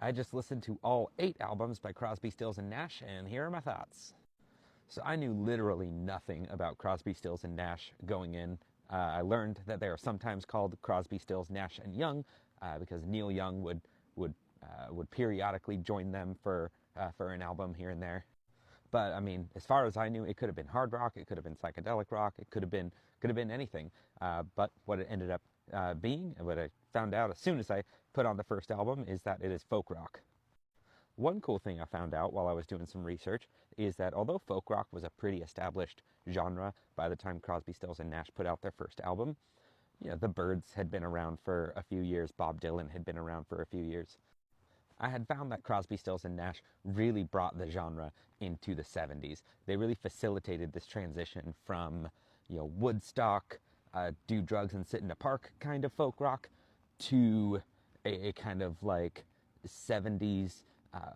I just listened to all 8 albums by Crosby, Stills, and Nash, and here are my thoughts. So I knew literally nothing about Crosby, Stills, and Nash going in. I learned that they are sometimes called Crosby, Stills, Nash, and Young because Neil Young would periodically join them for an album here and there. But I mean, as far as I knew, it could have been hard rock, it could have been psychedelic rock, it could have been anything. But what it ended up being, and what I found out as soon as I put on the first album, is that it is folk rock. One cool thing I found out while I was doing some research is that although folk rock was a pretty established genre by the time Crosby, Stills, and Nash put out their first album, the Byrds had been around for a few years, Bob Dylan had been around for a few years. I had found that Crosby, Stills, and Nash really brought the genre into the 70s. They really facilitated this transition from, Woodstock, do drugs and sit in a park kind of folk rock to a kind of like 70s,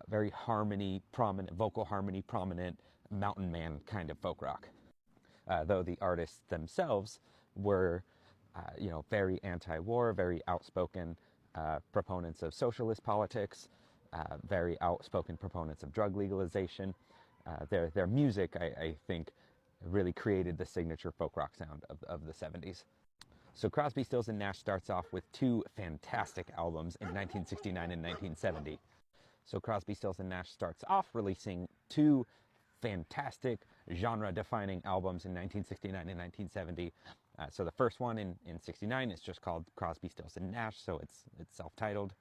very vocal harmony prominent mountain man kind of folk rock. Though the artists themselves were, very anti-war, very outspoken proponents of socialist politics, very outspoken proponents of drug legalization. Their music, I think, really created the signature folk rock sound of the 70s. So Crosby, Stills, and Nash starts off with 2 fantastic albums in 1969 and 1970. So Crosby, Stills, and Nash starts off releasing 2 fantastic genre-defining albums in 1969 and 1970. So the first one in 69 is just called Crosby, Stills, and Nash, so it's self-titled.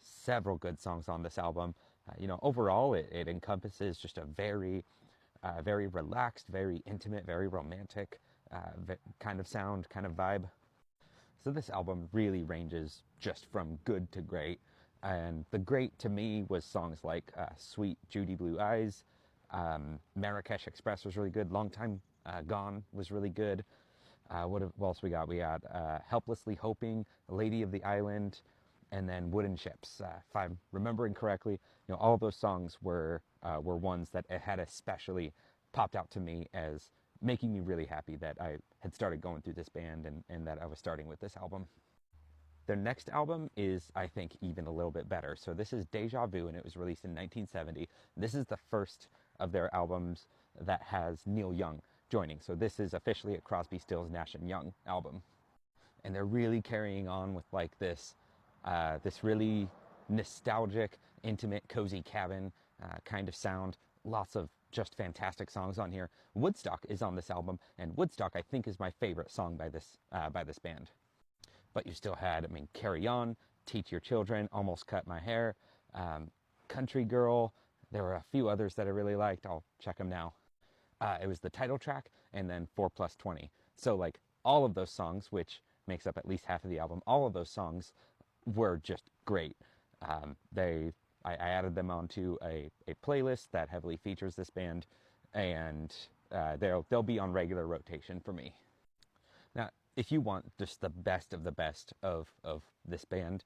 Several good songs on this album. Overall, it encompasses just a very relaxed, very intimate, very romantic kind of sound, kind of vibe. So this album really ranges just from good to great. And the great to me was songs like Sweet Judy Blue Eyes, Marrakesh Express was really good, Long Time Gone was really good. What else we got? We got Helplessly Hoping, Lady of the Island, and then Wooden Ships. If I'm remembering correctly, all of those songs were ones that had especially popped out to me as making me really happy that I had started going through this band and that I was starting with this album. Their next album is, I think, even a little bit better. So this is Deja Vu, and it was released in 1970. This is the first of their albums that has Neil Young joining. So this is officially a Crosby, Stills, Nash & Young album. And they're really carrying on with like this really nostalgic, intimate, cozy cabin kind of sound. Lots of just fantastic songs on here. Woodstock is on this album, and Woodstock, I think, is my favorite song by this band. But you still had, Carry On, Teach Your Children, Almost Cut My Hair, Country Girl. There were a few others that I really liked. I'll check them now. It was the title track, and then 4+20. So like all of those songs, which makes up at least half of the album, all of those songs were just great. I added them onto a playlist that heavily features this band, and they'll be on regular rotation for me. Now, if you want just the best of this band,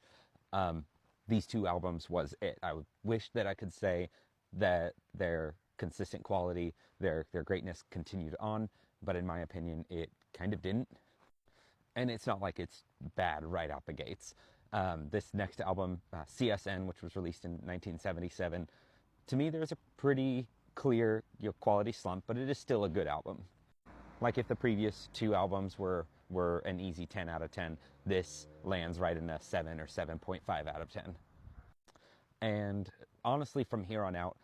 these 2 albums was it. I wish that I could say that their consistent quality, their greatness continued on, but in my opinion, it kind of didn't. And it's not like it's bad right out the gates. This next album, CSN, which was released in 1977, to me there's a pretty clear quality slump, but it is still a good album. Like if the previous 2 albums were an easy 10 out of 10, this lands right in a 7 or 7.5 out of 10. And honestly, from here on out,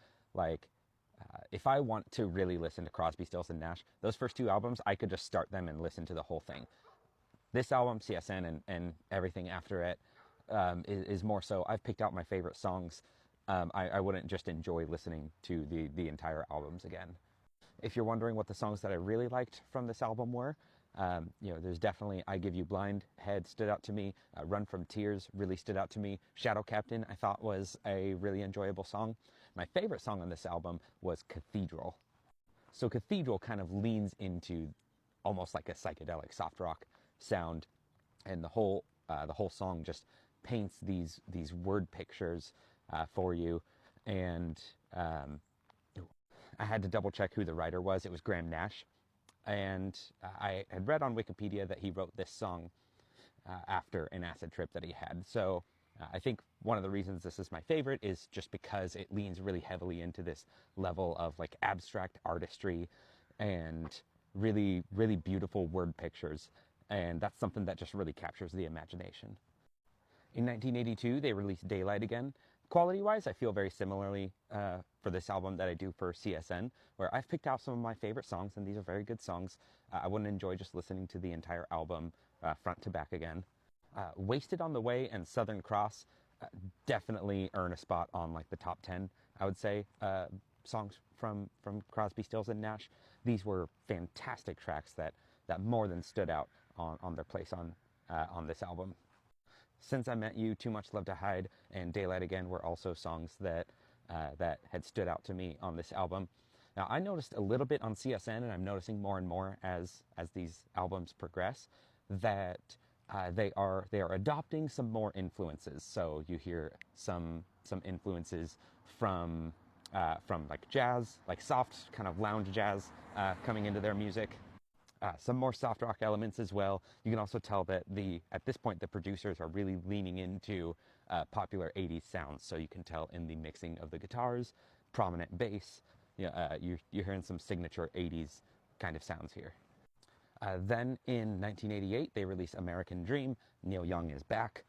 if I want to really listen to Crosby, Stills, and Nash, those first 2 albums, I could just start them and listen to the whole thing. This album, CSN, and everything after it is more so, I've picked out my favorite songs. I wouldn't just enjoy listening to the entire albums again. If you're wondering what the songs that I really liked from this album were, there's definitely I Give You Blind, Head stood out to me, Run From Tears really stood out to me, Shadow Captain I thought was a really enjoyable song. My favorite song on this album was Cathedral. So Cathedral kind of leans into almost like a psychedelic soft rock sound, and the whole song just paints these word pictures for you. And I had to double check who the writer was. It was Graham Nash, and I had read on Wikipedia that he wrote this song after an acid trip that he had. So I think one of the reasons this is my favorite is just because it leans really heavily into this level of like abstract artistry and really, really beautiful word pictures. And that's something that just really captures the imagination. In 1982, they released Daylight again. Quality-wise, I feel very similarly for this album that I do for CSN, where I've picked out some of my favorite songs, and these are very good songs. I wouldn't enjoy just listening to the entire album front to back again. Wasted on the Way and Southern Cross definitely earn a spot on like the top 10, I would say, songs from Crosby, Stills, and Nash. These were fantastic tracks that more than stood out on their place on this album. Since I Met You, Too Much Love to Hide, and Daylight Again were also songs that had stood out to me on this album. Now, I noticed a little bit on CSN, and I'm noticing more and more as these albums progress, that they are adopting some more influences. So you hear some influences from like jazz, like soft kind of lounge jazz coming into their music. Some more soft rock elements as well. You can also tell that at this point the producers are really leaning into popular 80s sounds. So you can tell in the mixing of the guitars, prominent bass. You're hearing some signature 80s kind of sounds here. Then in 1988 they released American Dream. Neil Young is back.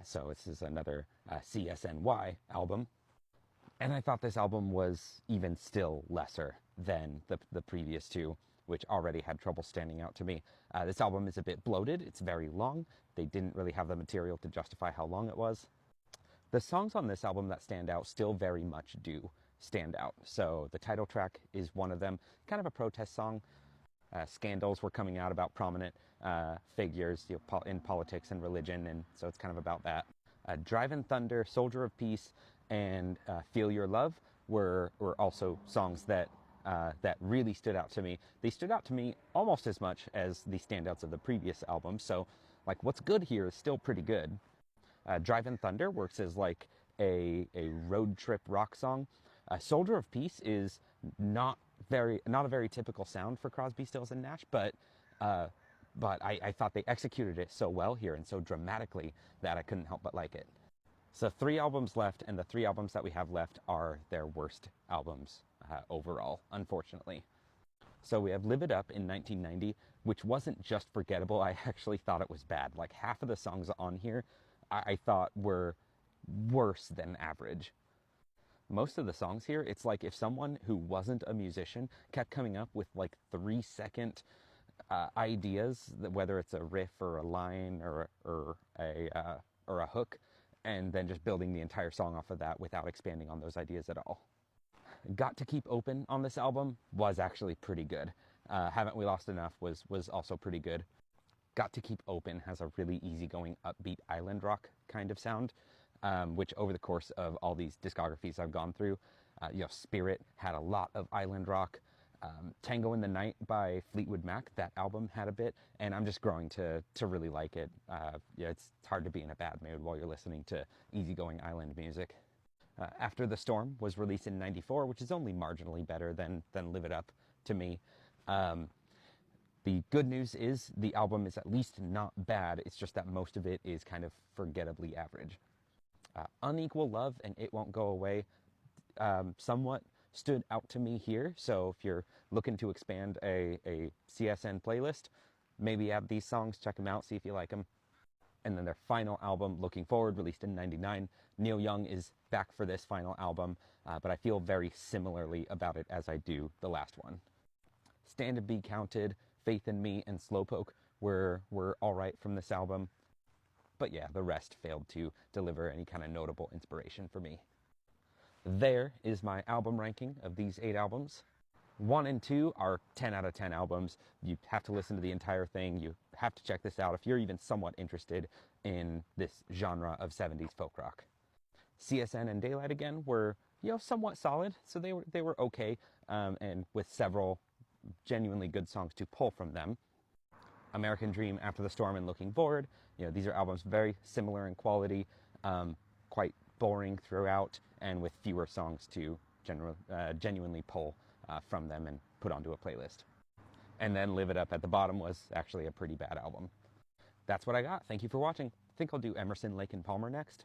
So this is another CSNY album. And I thought this album was even still lesser than the previous two, which already had trouble standing out to me. This album is a bit bloated. It's very long. They didn't really have the material to justify how long it was. The songs on this album that stand out still very much do stand out. So the title track is one of them, kind of a protest song. Scandals were coming out about prominent figures in politics and religion, and so it's kind of about that. Drivin' Thunder, Soldier of Peace, and Feel Your Love were also songs that really stood out to me. They stood out to me almost as much as the standouts of the previous album, so like what's good here is still pretty good. Drivin' Thunder works as like a road trip rock song. Soldier of Peace is not a very typical sound for Crosby, Stills, and Nash, but I thought they executed it so well here and so dramatically that I couldn't help but like it. So 3 albums left, and the 3 albums that we have left are their worst albums overall, unfortunately. So we have Live It Up in 1990, which wasn't just forgettable. I actually thought it was bad. Like half of the songs on here I thought were worse than average. Most of the songs here, it's like if someone who wasn't a musician kept coming up with like 3-second ideas, whether it's a riff or a line or a hook, and then just building the entire song off of that without expanding on those ideas at all. Got to Keep Open on this album was actually pretty good. Haven't We Lost Enough was also pretty good. Got to Keep Open has a really easygoing, upbeat island rock kind of sound, which over the course of all these discographies I've gone through, Spirit had a lot of island rock. Tango in the Night by Fleetwood Mac, that album had a bit, and I'm just growing to really like it. It's hard to be in a bad mood while you're listening to easygoing island music. After the Storm was released in '94, which is only marginally better than Live It Up to me. The good news is the album is at least not bad. It's just that most of it is kind of forgettably average. Unequal Love and It Won't Go Away somewhat stood out to me here. So if you're looking to expand a CSN playlist, maybe add these songs, check them out, see if you like them. And then their final album, Looking Forward, released in '99. Neil Young is back for this final album, but I feel very similarly about it as I do the last one. Stand and Be Counted, Faith in Me, and Slowpoke were all right from this album. But yeah, the rest failed to deliver any kind of notable inspiration for me. There is my album ranking of these 8 albums. 1 and 2 are 10 out of 10 albums. You have to listen to the entire thing. You have to check this out if you're even somewhat interested in this genre of 70s folk rock. CSN and Daylight Again were, somewhat solid, so they were okay, and with several genuinely good songs to pull from them. American Dream, After the Storm, and Looking Forward, these are albums very similar in quality, quite boring throughout, and with fewer songs to genuinely pull from them and put onto a playlist. And then Live It Up at the bottom was actually a pretty bad album. That's what I got. Thank you for watching. I think I'll do Emerson, Lake and Palmer next.